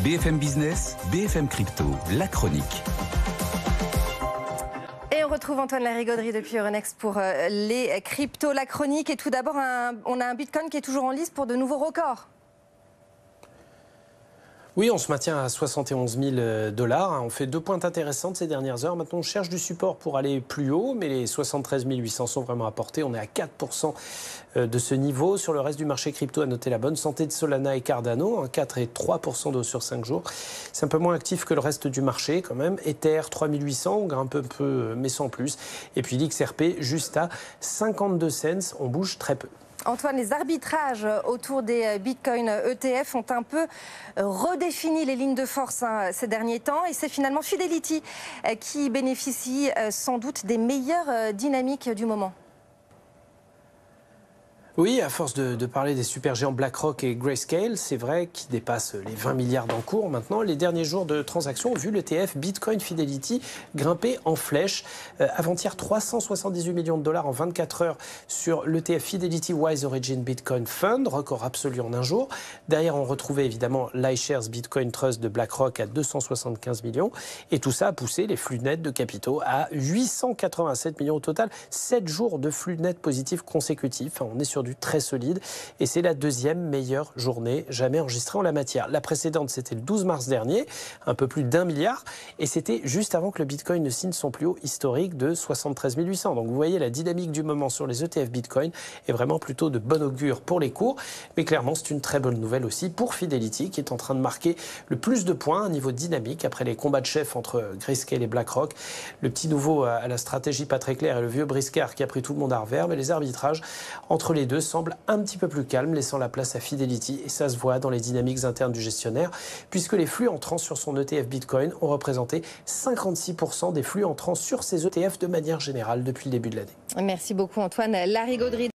BFM Business, BFM Crypto, la chronique. Et on retrouve Antoine Larigauderie depuis Euronext pour les cryptos, la chronique. Et tout d'abord, on a un Bitcoin qui est toujours en lice pour de nouveaux records. Oui, on se maintient à 71 000 $. On fait deux pointes intéressantes ces dernières heures. Maintenant, on cherche du support pour aller plus haut, mais les 73 800 sont vraiment à portée. On est à 4% de ce niveau. Sur le reste du marché crypto, à noter la bonne santé de Solana et Cardano, 4 et 3% de hausse sur 5 jours. C'est un peu moins actif que le reste du marché quand même. Ether, 3800, on grimpe un peu, mais sans plus. Et puis l'XRP, juste à 52 cents, on bouge très peu. Antoine, les arbitrages autour des Bitcoin ETF ont un peu redéfini les lignes de force ces derniers temps. Et c'est finalement Fidelity qui bénéficie sans doute des meilleures dynamiques du moment. Oui, à force de parler des super géants BlackRock et Grayscale, c'est vrai qu'ils dépassent les 20 milliards d'encours maintenant. Les derniers jours de transactions ont vu l'ETF Bitcoin Fidelity grimper en flèche. Avant-hier, 378 millions de dollars en 24 heures sur l'ETF Fidelity Wise Origin Bitcoin Fund, record absolu en un jour. Derrière, on retrouvait évidemment l'iShares Bitcoin Trust de BlackRock à 275 millions. Et tout ça a poussé les flux nets de capitaux à 887 millions au total. 7 jours de flux nets positifs consécutifs. On est sur du très solide et c'est la deuxième meilleure journée jamais enregistrée en la matière. La précédente, c'était le 12 mars dernier, un peu plus d'1 milliard et c'était juste avant que le Bitcoin ne signe son plus haut historique de 73 800. Donc vous voyez, la dynamique du moment sur les ETF Bitcoin est vraiment plutôt de bon augure pour les cours, mais clairement c'est une très bonne nouvelle aussi pour Fidelity qui est en train de marquer le plus de points à niveau dynamique après les combats de chefs entre Grayscale et BlackRock. Le petit nouveau à la stratégie pas très claire et le vieux briscard qui a pris tout le monde à revers, mais les arbitrages entre les deux semble un petit peu plus calme, laissant la place à Fidelity. Et ça se voit dans les dynamiques internes du gestionnaire, puisque les flux entrants sur son ETF Bitcoin ont représenté 56% des flux entrants sur ses ETF de manière générale depuis le début de l'année. Merci beaucoup Antoine Larigauderie.